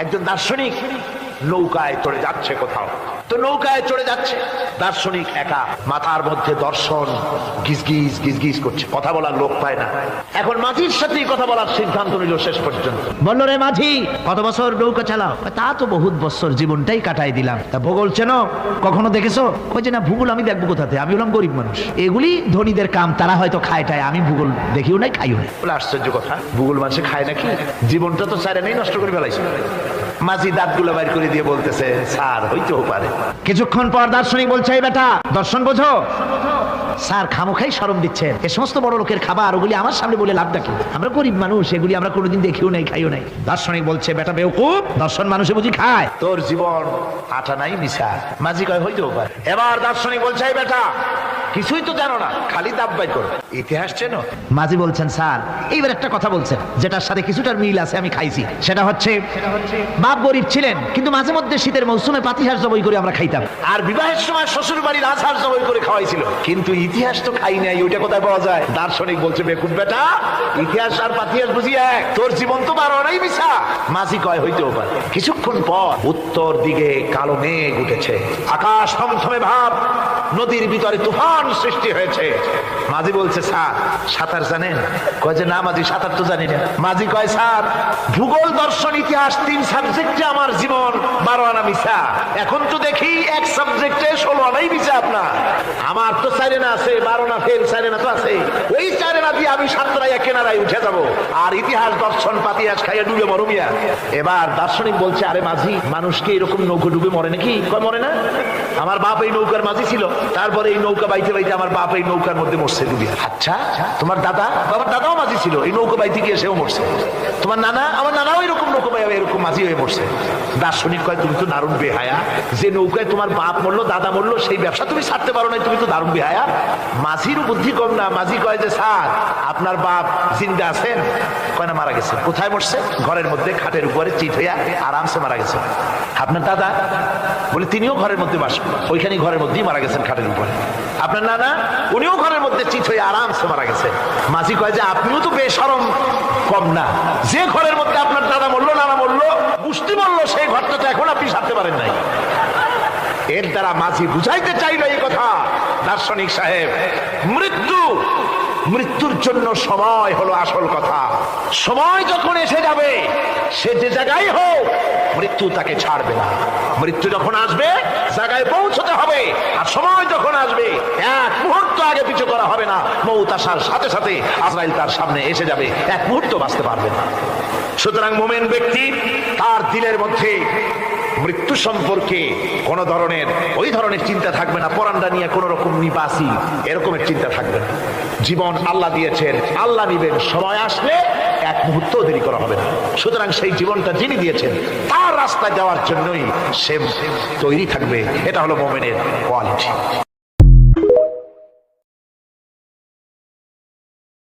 একজন দার্শনিক নৌকায় চড়ে যাচ্ছে কোথাও, তো নৌকায় চড়ে যাচ্ছে দার্শনিক একা, মাথার মধ্যে দর্শন গিজগিজ গিজগিজ করছে, কথা বলার লোক পায় না। এখন মাঝির সাথেই কথা বলার সিদ্ধান্ত নিল। শেষ পর্যন্ত বলল, রে মাঝি, কত বছর নৌকা চালাও? তা তো বহুত বছর, জীবনটাই কাটাই দিলাম। তা ভূগোল চেনো? কখনো দেখেছো? কই যে না, ভূগোল আমি দেখবো কোথাতে, আমি হলাম গরিব মানুষ, এগুলি ধনীদের কাম, তারা হয়তো খায় টায়, আমি ভূগোল দেখিও নাই খাইও নাই। বলে আশ্চর্য কথা, ভূগোল মানুষে খায় নাকি? জীবনটা তো চাইরে নেই, নষ্ট করে ফেলাইছে। মাঝি দাঁতগুলো বাইর করে দিয়ে বলতেছে, স্যার হইতেও পারে। কিছুক্ষণ পর দার্শনিক বলছে, এই বেটা, দর্শন বোঝো? স্যার খামোখাই শরম দিচ্ছেন, এ সমস্ত বড় লোকের খাবার, ওগুলি আমার সামনে বলে লাভ নাকি? আমরা গরিব মানুষ, এগুলি আমরা কোনোদিন দেখিও নাই, খাইও নাই। দার্শনিক বলছে, বেটা বেওকুফ, দর্শন মানুষে বুঝি খায়? তোর জীবন আটা নাই মিশা। মাঝি কয়, হইতেও পারে। এবার দার্শনিক বলছে, এই বেটা, কিছুই তো জানো না, খালি দাব বাই করো, ইতিহাস চেনো? মাঝি বলছেন, স্যার এইবার একটা কথা বলছেন যেটার সাথে কিছুটার মিল আছে, আমি খাইছি। সেটা হচ্ছে বাপ গরিব ছিলেন, কিন্তু মাঝে মধ্যে শীতের মৌসুমে পাতিহাঁস জবাই করে আমরা খাইতাম, আর বিবাহের সময় শ্বশুর বাড়ির রাজহাঁস জবাই করে খাওয়াইছিল, কিন্তু ইতিহাস তো খাই নাই, ওইটা কোথায় পাওয়া যায়? দার্শনিক বলছে, বেকুব বেটা, ইতিহাস আর পাতিহাঁস বুঝি এক? তোর জীবন তো বারো নাই মিশা। মাঝি কয়, হইতেও পারে। কিছুক্ষণ পর উত্তর দিকে কালো মেঘ উঠেছে, আকাশ থমথমে ভাব, নদীর ভিতরে তুফান সৃষ্টি হয়েছে। মাঝি বলছে, স্যার সাঁতার জানেন? কয় যে না মাঝি, সাঁতার তো জানি না। মাঝি কয়, স্যার ভূগোল দর্শন ইতিহাস 3 সাবজেক্টে আমার জীবন 12 আনা মিশা, এখন তো দেখি এক সাবজেক্টে 16 আনাই মিশা আপনার। আমার তো 4 আনা আছে, 12 আনা ফেল, 4 আনা তো আছে, ওই 4 আনা দিয়ে আমি সাঁতরাইয়া কেনারায় উঠে যাব, আর ইতিহাস দর্শন পাতিহাস খাইয়া ডুবে মরু মিয়া। এবার দার্শনিক বলছে, আরে মাঝি, মানুষকে এরকম নৌকো ডুবে মরে নাকি? কয় মরে না, আমার বাপ এই নৌকার মাঝি ছিল, তারপরে এই নৌকা বাইতে বাইতে আমার বাপ এই নৌকার মধ্যে মরছে ডুবিয়া। আচ্ছা, তোমার দাদা? বাবার দাদাও মাঝি ছিল, এই নৌকা বাইতে গিয়ে সেও মরছে। তোমার নানা? আমার নানাও এরকম নৌকা বাইয়া এরকম মাঝি হয়ে মরছে। দার্শনিক কয়, তুমি তো দারুণ বেহায়া, যে নৌকায় তোমার বাপ মরলো, দাদা মরলো, সেই ব্যবসা তুমি ছাড়তে পারো না, তুমি তো দারুণ বেহায়া। মাঝির বুদ্ধি কম না। মাঝি কয় যে, স্যার আপনার বাপ জিন্দা আছেন? কয় না, মারা গেছে। কোথায় মরছে? ঘরের মধ্যে খাটের উপরে চিত হইয়া আরামসে মারা গেছে। আপনার দাদা? বলে তিনিও ঘরের মধ্যে বাস, ওইখানে ঘরের মধ্যেই মারা গেছেন খাটের উপরে। আপনার নানা? উনিও ঘরের মধ্যে চিত হয়ে আরামসে মারা গেছে। মাঝি কয় যে, আপনিও তো বেশরম কম না, যে ঘরের মধ্যে আপনার দাদা মরলো, নানা মরলো, গোষ্ঠী মরলো, সেই ঘরটা তো এখন আপনি সারতে পারেন নাই। এর দ্বারা মাঝি বুঝাইতে চাইল এই কথা, দার্শনিক সাহেব, মৃত্যুর জন্য সময় হলো আসল কথা। সময় যখন এসে যাবে, সে যে জায়গায় হোক, মৃত্যু তাকে ছাড়বে না। মৃত্যু যখন আসবে, জায়গায় পৌঁছতে হবে, আর সময় যখন আসবে, এক মুহূর্ত আগে পিছু করা হবে না। মউত আসার সাথে সাথে আজরাইল তার সামনে এসে যাবে, এক মুহূর্ত বাঁচতে পারবে না। সুতরাং মুমিন ব্যক্তি তার দিলের মধ্যে মৃত্যু সম্পর্কে কোন ধরনের ওই ধরনের চিন্তা থাকবে না, পরান্ডা নিয়ে কোন রকম নিবাসী এরকমের চিন্তা থাকবে না। জীবন আল্লাহ দিয়েছেন, আল্লাহ নিবেন, সময় আসলে এক মুহূর্ত দেরি করা হবে না। সুতরাং সেই জীবনটা যিনি দিয়েছেন, তার রাস্তায় যাওয়ার জন্যই সে তৈরি থাকবে। এটা হলো মুমিনের কোয়ালিটি।